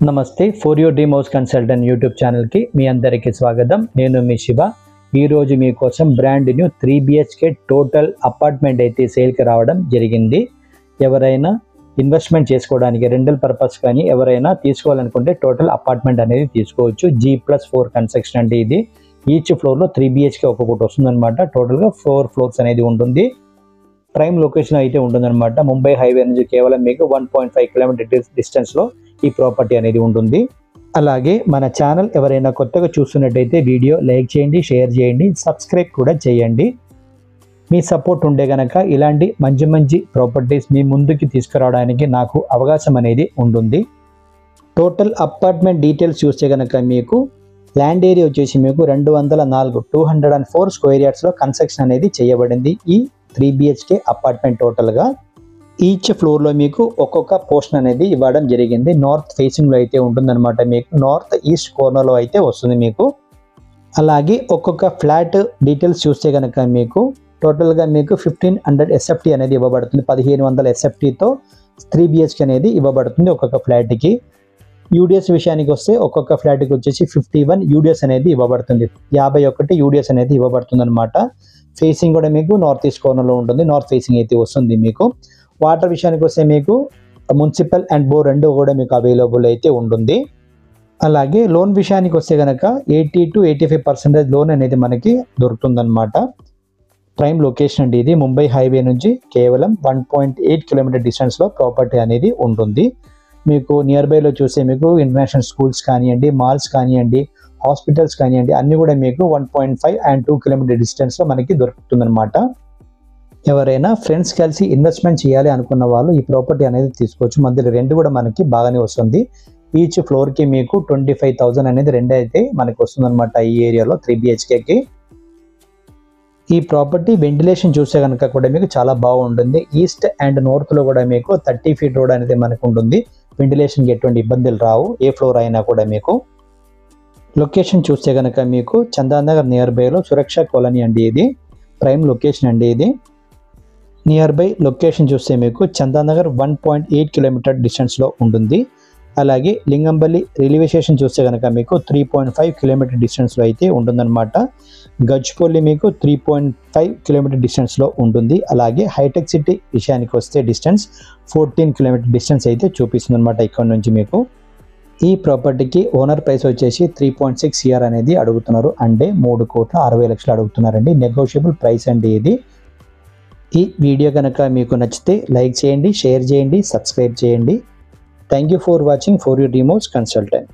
నమస్తే for your dream house consultant YouTube ఛానల్కి మీ అందరికీ స్వాగతం. నేను మీ శివ. ఈరోజు మీకోసం brand new 3 BHK total apartment అయితే సేల్కి రావడం జరిగింది. ఎవరైనా ఇన్వెస్ట్మెంట్ చేసుకోవడానికి రెంటల్ పర్పస్ కానీ ఎవరైనా తీసుకోవాలనుకుంటే టోటల్ అపార్ట్మెంట్ అనేది తీసుకోవచ్చు. G+4 కన్స్ట్రక్షన్ అంటే ఇది ఈచ్ ఫ్లోర్లో 3 BHK ఒక్కొక్కటి వస్తుందన్నమాట. టోటల్గా 4 ఫ్లోర్స్ అనేది ఉంటుంది. ప్రైమ్ లొకేషన్ అయితే ఉంటుందన్నమాట. ముంబై హైవే నుంచి కేవలం మీకు 1.5 కిలోమీటర్ డిస్టెన్స్లో ఈ ప్రాపర్టీ అనేది ఉంటుంది. అలాగే మన ఛానల్ ఎవరైనా కొత్తగా చూస్తున్నట్టయితే వీడియో లైక్ చేయండి, షేర్ చేయండి, సబ్స్క్రైబ్ కూడా చేయండి. మీ సపోర్ట్ ఉండే కనుక ఇలాంటి మంచి ప్రాపర్టీస్ మీ ముందుకి తీసుకురావడానికి నాకు అవకాశం అనేది ఉంటుంది. టోటల్ అపార్ట్మెంట్ డీటెయిల్స్ చూస్తే కనుక మీకు ల్యాండ్ ఏరియా వచ్చేసి మీకు 204 స్క్వేర్ యార్డ్స్లో కన్స్ట్రక్షన్ అనేది చేయబడింది. ఈ 3 BHK అపార్ట్మెంట్ టోటల్గా ఈచ్ ఫ్లోర్లో మీకు ఒక్కొక్క పోర్షన్ అనేది ఇవ్వడం జరిగింది. నార్త్ ఫేసింగ్లో అయితే ఉంటుందన్నమాట. మీకు నార్త్ ఈస్ట్ కార్నర్లో అయితే వస్తుంది మీకు. అలాగే ఒక్కొక్క ఫ్లాట్ డీటెయిల్స్ చూస్తే కనుక మీకు టోటల్గా మీకు 1500 SFT అనేది ఇవ్వబడుతుంది. 1500 SFTతో 3 BHK అనేది ఇవ్వబడుతుంది ఒక్కొక్క ఫ్లాట్కి. యూడిఎస్ విషయానికి వస్తే ఒక్కొక్క ఫ్లాట్కి వచ్చేసి 51 యూడిఎస్ అనేది ఇవ్వబడుతుంది. 51 యూడిఎస్ అనేది ఇవ్వబడుతుంది అనమాట. ఫేసింగ్ కూడా మీకు నార్త్ ఈస్ట్ కార్నర్లో ఉంటుంది. నార్త్ ఫేసింగ్ అయితే వస్తుంది మీకు. వాటర్ విషయానికి వస్తే మీకు మున్సిపల్ అండ్ బోర్ రెండు కూడా మీకు అవైలబుల్ అయితే ఉంటుంది. అలాగే లోన్ విషయానికి వస్తే కనుక 80 to 85% లోన్ అనేది మనకి దొరుకుతుందన్నమాట. ప్రైమ్ లొకేషన్ అండి ఇది. ముంబై హైవే నుంచి కేవలం 1.8 కిలోమీటర్ డిస్టెన్స్లో ప్రాపర్టీ అనేది ఉంటుంది. మీకు నియర్ బైలో చూస్తే మీకు ఇంటర్నేషనల్ స్కూల్స్ కానివ్వండి, మాల్స్ కానివ్వండి, హాస్పిటల్స్ కానివ్వండి అన్నీ కూడా మీకు 1.5 and 2 కిలోమీటర్ డిస్టెన్స్లో మనకి దొరుకుతుందన్నమాట. ఎవరైనా ఫ్రెండ్స్ కలిసి ఇన్వెస్ట్మెంట్ చేయాలి అనుకున్న వాళ్ళు ఈ ప్రాపర్టీ అనేది తీసుకోవచ్చు. మధ్యలో రెంట్ కూడా మనకి బాగానే వస్తుంది. ఈచ్ ఫ్లోర్కి మీకు 25,000 అనేది రెంట్ అయితే మనకి వస్తుందన్నమాట ఈ ఏరియాలో 3 BHKకి. ఈ ప్రాపర్టీ వెంటిలేషన్ చూస్తే కనుక కూడా మీకు చాలా బాగుంటుంది. ఈస్ట్ అండ్ నార్త్లో కూడా మీకు 30 feet రోడ్ అనేది మనకు ఉంటుంది. వెంటిలేషన్కి ఎటువంటి ఇబ్బందులు రావు ఏ ఫ్లోర్ అయినా కూడా మీకు. లొకేషన్ చూస్తే కనుక మీకు చందానగర్ నియర్ బైలో సురక్ష కాలనీ అండి ఇది. ప్రైమ్ లొకేషన్ అండి ఇది. నియర్ బై లొకేషన్ చూస్తే మీకు చందానగర్ 1.8 కిలోమీటర్ డిస్టెన్స్లో ఉంటుంది. అలాగే లింగంపల్లి రైల్వే స్టేషన్ చూస్తే కనుక మీకు 3.5 కిలోమీటర్ డిస్టెన్స్లో అయితే ఉంటుందన్నమాట. గజ్పల్లి మీకు 3.5 కిలోమీటర్ డిస్టెన్స్లో ఉంటుంది. అలాగే హైటెక్ సిటీ విషయానికి వస్తే డిస్టెన్స్ 14 కిలోమీటర్ డిస్టెన్స్ అయితే చూపిస్తుంది అనమాట ఇక్కడ నుంచి మీకు. ఈ ప్రాపర్టీకి ఓనర్ ప్రైస్ వచ్చేసి 3.6 CR అనేది అడుగుతున్నారు. అంటే 3,60,00,000 అడుగుతున్నారండి. నెగోషియబుల్ ప్రైస్ అండి ఇది. ఈ వీడియో కనుక మీకు నచ్చితే లైక్ చేయండి, షేర్ చేయండి, సబ్స్క్రైబ్ చేయండి. Thank you for watching for your dream house consultant.